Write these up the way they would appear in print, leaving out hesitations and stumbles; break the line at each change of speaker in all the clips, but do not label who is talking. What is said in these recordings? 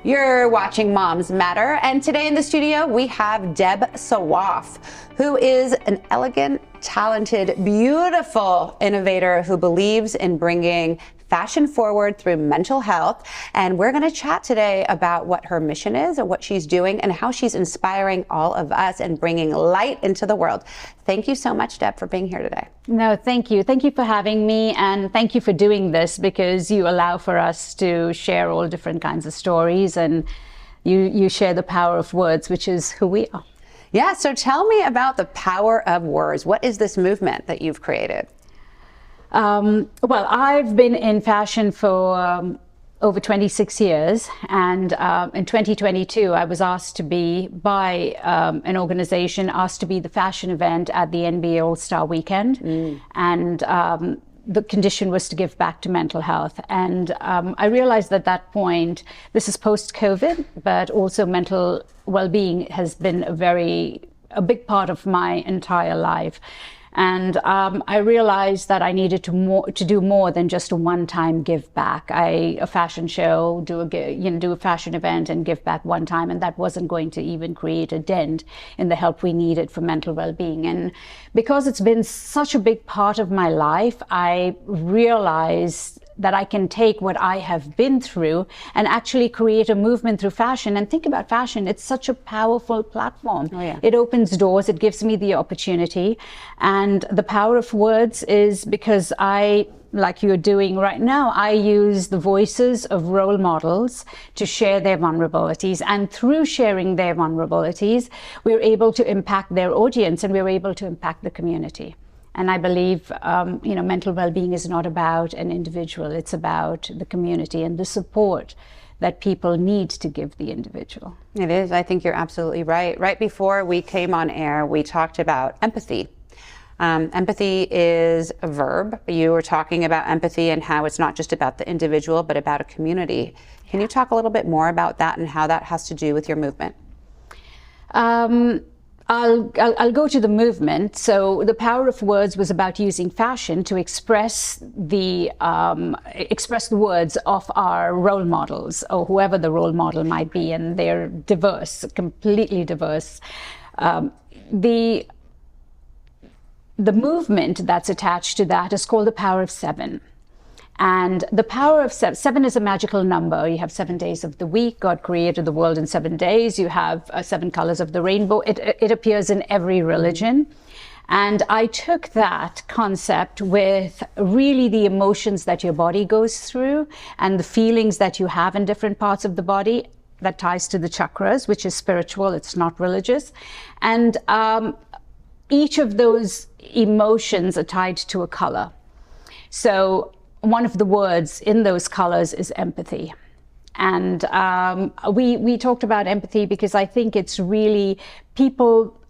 You're watching Moms Matter, and today in the studio we have Deb Sawaaf, who is an elegant, talented, beautiful innovator who believes in bringing fashion forward through mental health. And we're going to chat today about what her mission is and what she's doing and how she's inspiring all of us and bringing light into the world. Thank you so much, Deb, for being here today.
No, thank you. Thank you for having me, and thank you for doing this because you allow for us to share all different kinds of stories, and you share the power of words, which is who we are.
Yeah, so tell me about the power of words. What is this movement that you've created?
Well, I've been in fashion for over 26 years, and in 2022 I was asked to be by an organization asked to be the fashion event at the NBA All-Star Weekend, and the condition was to give back to mental health. And I realized at that point, this is post-COVID, but also mental well-being has been a big part of my entire life. And I realized that I needed to do more than just a one-time give back. A fashion show, do a fashion event and give back one time, and that wasn't going to even create a dent in the help we needed for mental well-being. And because it's been such a big part of my life, I realized that I can take what I have been through and actually create a movement through fashion. And think about fashion, it's such a powerful platform.
Oh, yeah.
It opens doors, it gives me the opportunity. And the power of words is because like you're doing right now, I use the voices of role models to share their vulnerabilities. And through sharing their vulnerabilities, we're able to impact their audience and we're able to impact the community. And I believe, mental well-being is not about an individual. It's about the community and the support that people need to give the individual.
It is. I think you're absolutely right. Right before we came on air, we talked about empathy. Empathy is a verb. You were talking about empathy and how it's not just about the individual, but about a community. Can you talk a little bit more about that and how that has to do with your movement?
I'll go to the movement. So the power of words was about using fashion to express the words of our role models, or whoever the role model might be, and they're diverse, completely diverse. The movement that's attached to that is called the power of 7. And the power of 7 is a magical number. You have 7 days of the week. God created the world in 7 days. You have 7 colors of the rainbow. It appears in every religion. And I took that concept with really the emotions that your body goes through and the feelings that you have in different parts of the body. That ties to the chakras, which is spiritual. It's not religious. And each of those emotions are tied to a color. So one of the words in those colors is empathy. And we talked about empathy because I think it's really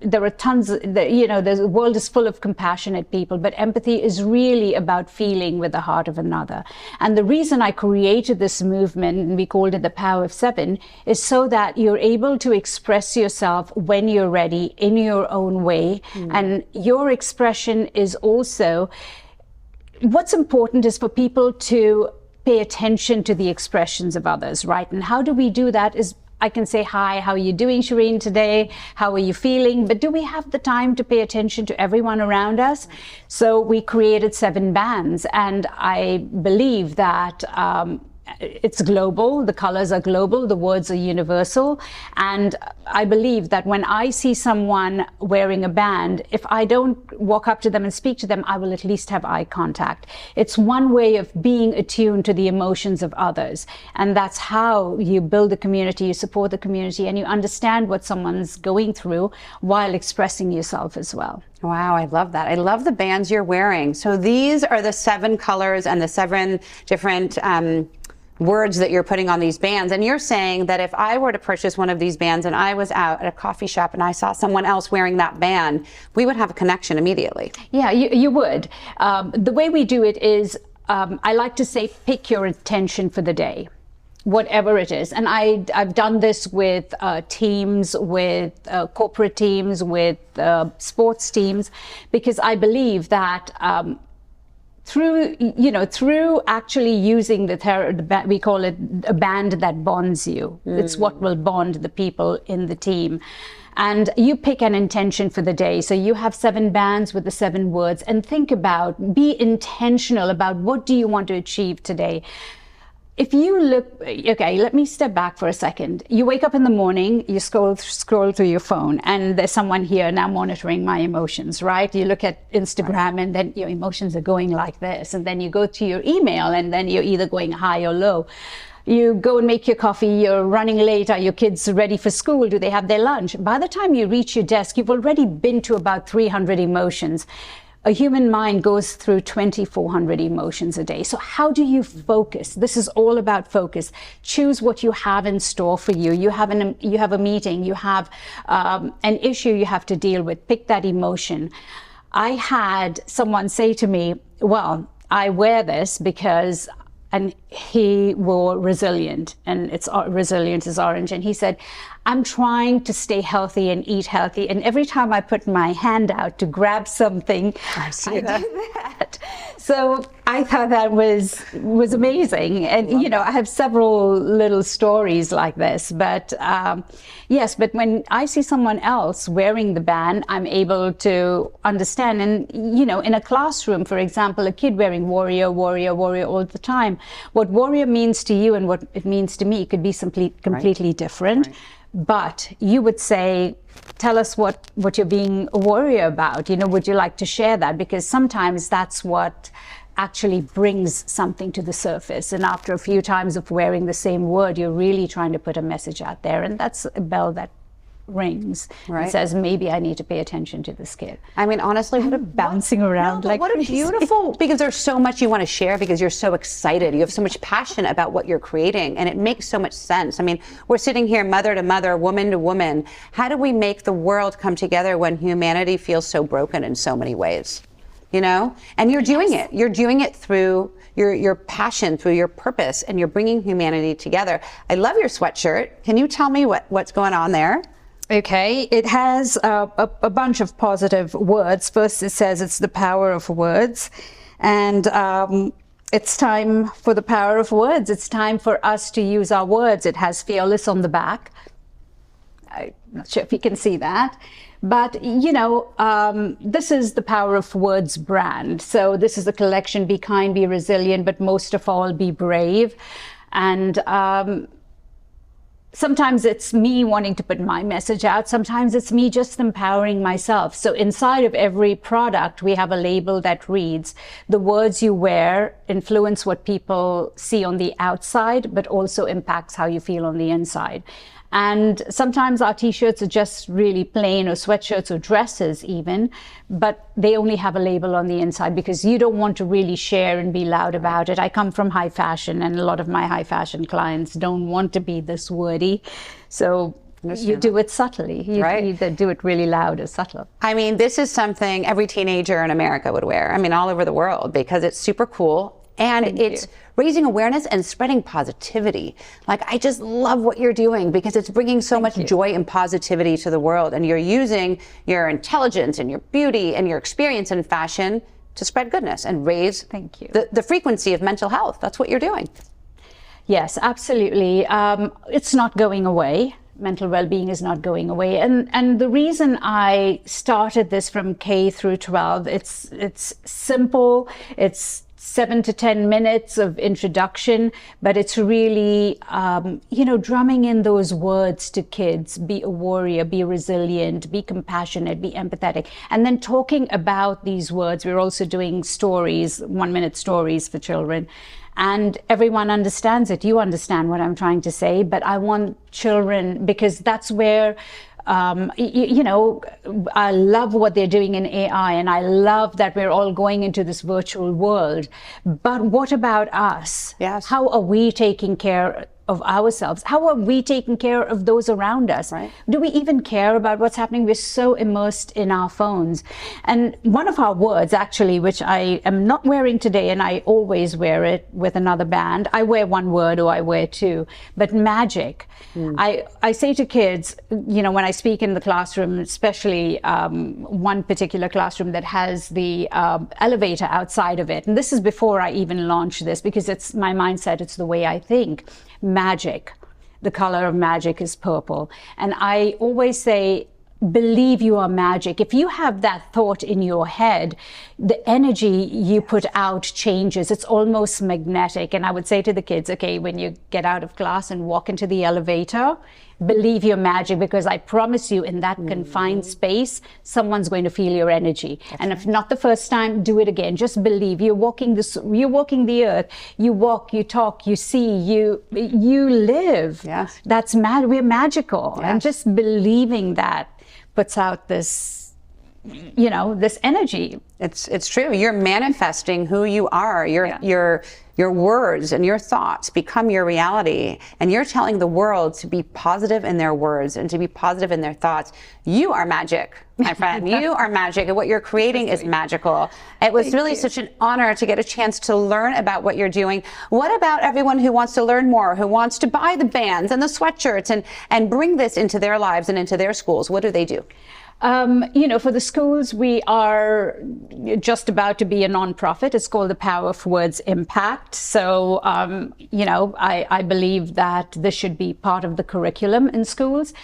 there are tons the world is full of compassionate people, but empathy is really about feeling with the heart of another. And the reason I created this movement, and we called it the power of 7, is so that you're able to express yourself when you're ready in your own way. And your expression is also, what's important is for people to pay attention to the expressions of others, right? And how do we do that is I can say, hi, how are you doing, Shireen, today? How are you feeling? But do we have the time to pay attention to everyone around us? So we created 7 bands, and I believe that it's global, the colors are global, the words are universal. And I believe that when I see someone wearing a band, if I don't walk up to them and speak to them, I will at least have eye contact. It's one way of being attuned to the emotions of others. And that's how you build a community, you support the community, and you understand what someone's going through while expressing yourself as well.
Wow, I love that. I love the bands you're wearing. So these are the 7 colors and the 7 different words that you're putting on these bands. And you're saying that if I were to purchase one of these bands and I was out at a coffee shop and I saw someone else wearing that band, we would have a connection immediately.
Yeah, you would. The way we do it is, I like to say, pick your intention for the day, whatever it is. And I've done this with teams, with corporate teams, with sports teams, because I believe that through actually using we call it a band that bonds you. It's what will bond the people in the team. And you pick an intention for the day. So you have 7 bands with the 7 words, and be intentional about what do you want to achieve today. If you look, okay, let me step back for a second. You wake up in the morning, you scroll through your phone, and there's someone here now monitoring my emotions, right? You look at Instagram, and then your emotions are going like this. And then you go to your email, and then you're either going high or low. You go and make your coffee, you're running late. Are your kids ready for school? Do they have their lunch? By the time you reach your desk, you've already been to about 300 emotions. A human mind goes through 2,400 emotions a day. So how do you focus? This is all about focus. Choose what you have in store for you. You have a meeting, you have an issue you have to deal with. Pick that emotion. I had someone say to me, well, I wear this because, and he wore resilient, and it's resilient is orange. And he said, I'm trying to stay healthy and eat healthy. And every time I put my hand out to grab something, I do that. So I thought that was amazing. And, I have several little stories like this. But yes, but when I see someone else wearing the band, I'm able to understand. And, in a classroom, for example, a kid wearing warrior, warrior, warrior all the time, what warrior means to you and what it means to me could be completely different. Right. But you would say, tell us what you're being a warrior about. Would you like to share that? Because sometimes that's what actually brings something to the surface. And after a few times of wearing the same word, you're really trying to put a message out there. And that's a bell that rings and says, maybe I need to pay attention to this kid.
I mean, honestly,
bouncing around like
what a beautiful, because there's so much you want to share because you're so excited. You have so much passion about what you're creating, and it makes so much sense. I mean, we're sitting here mother to mother, woman to woman. How do we make the world come together when humanity feels so broken in so many ways? And you're doing it. You're doing it through your passion, through your purpose, and you're bringing humanity together. I love your sweatshirt. Can you tell me what's going on there?
Okay, it has a bunch of positive words. First, it says it's the power of words. And it's time for the power of words. It's time for us to use our words. It has fearless on the back. I'm not sure if you can see that. But, this is the Power of Words brand. So this is a collection, be kind, be resilient, but most of all, be brave. And sometimes it's me wanting to put my message out. Sometimes it's me just empowering myself. So inside of every product, we have a label that reads, the words you wear influence what people see on the outside, but also impacts how you feel on the inside. And sometimes our t-shirts are just really plain, or sweatshirts or dresses even, but they only have a label on the inside because you don't want to really share and be loud about it. I come from high fashion, and a lot of my high fashion clients don't want to be this wordy. So you do it subtly. You either do it really loud or subtle.
I mean, this is something every teenager in America would wear. I mean, all over the world, because it's super cool. And it's raising awareness and spreading positivity. Like, I just love what you're doing because it's bringing so much joy and positivity to the world. And you're using your intelligence and your beauty and your experience in fashion to spread goodness and raise the frequency of mental health. That's what you're doing.
Yes, absolutely. It's not going away. Mental well-being is not going away. And the reason I started this from K through 12, it's simple. It's 7 to 10 minutes of introduction, but it's really, drumming in those words to kids. Be a warrior, be resilient, be compassionate, be empathetic. And then talking about these words. We're also doing stories, 1-minute stories for children. And everyone understands it. You understand what I'm trying to say, but I want children, because that's where I love what they're doing in AI, and I love that we're all going into this virtual world. But what about us?
Yes.
How are we taking care of ourselves? How are we taking care of those around us?
Right.
Do we even care about what's happening? We're so immersed in our phones. And one of our words, actually, which I am not wearing today, and I always wear it with another band. I wear one word or I wear two, but magic. I say to kids, you know, when I speak in the classroom, especially one particular classroom that has the elevator outside of it. And this is before I even launch this, because it's my mindset, it's the way I think. Magic. The color of magic is purple. And I always say, believe you are magic. If you have that thought in your head, the energy you put out changes. It's almost magnetic. And I would say to the kids, okay, when you get out of class and walk into the elevator, believe you're magic, because I promise you, in that confined space, someone's going to feel your energy. And if not the first time, do it again. Just believe you're walking the earth. You walk, you talk, you see, you live.
Yes.
That's we're magical.
Yes.
And just believing that puts out this, you know, this energy.
It's true. You're manifesting who you are. Your words and your thoughts become your reality, and you're telling the world to be positive in their words and to be positive in their thoughts. You are magic, my friend. You are magic, and what you're creating is magical. It was really such an honor to get a chance to learn about what you're doing. What about everyone who wants to learn more, who wants to buy the bands and the sweatshirts and bring this into their lives and into their schools? What do they do?
You know, for the schools, we are just about to be a nonprofit. It's called the Power of Words Impact. So, you know, I believe that this should be part of the curriculum in schools.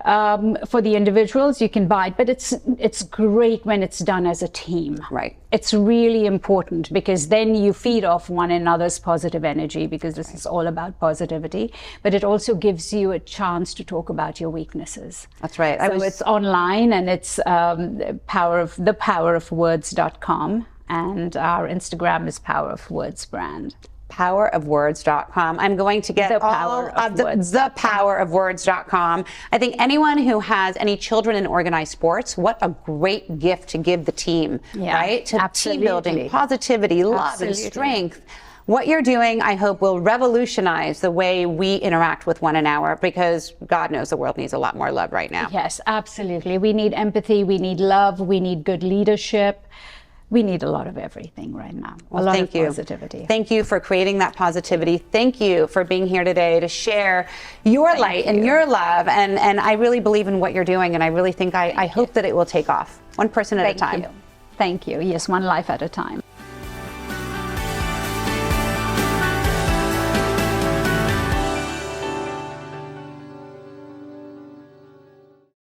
For the individuals, you can buy it, but it's great when it's done as a team.
Right.
It's really important, because then you feed off one another's positive energy, because this is all about positivity, but it also gives you a chance to talk about your weaknesses.
That's right.
So it's online, and it's thepowerofwords.com, and our Instagram is Power of Words brand.
Powerofwords.com. I'm going to get thepowerofwords.com. I think anyone who has any children in organized sports, what a great gift to give the team, right? To team building, positivity, love, and strength. What you're doing, I hope, will revolutionize the way we interact with one another, because God knows the world needs a lot more love right now.
Yes, absolutely. We need empathy, we need love, we need good leadership. We need a lot of everything right now.
Well,
a lot
thank
of positivity.
Thank you for creating that positivity. Thank you for being here today to share your light and your love. And I really believe in what you're doing. And I really think I hope that it will take off, one person at a time.
Thank you. Yes, one life at a time.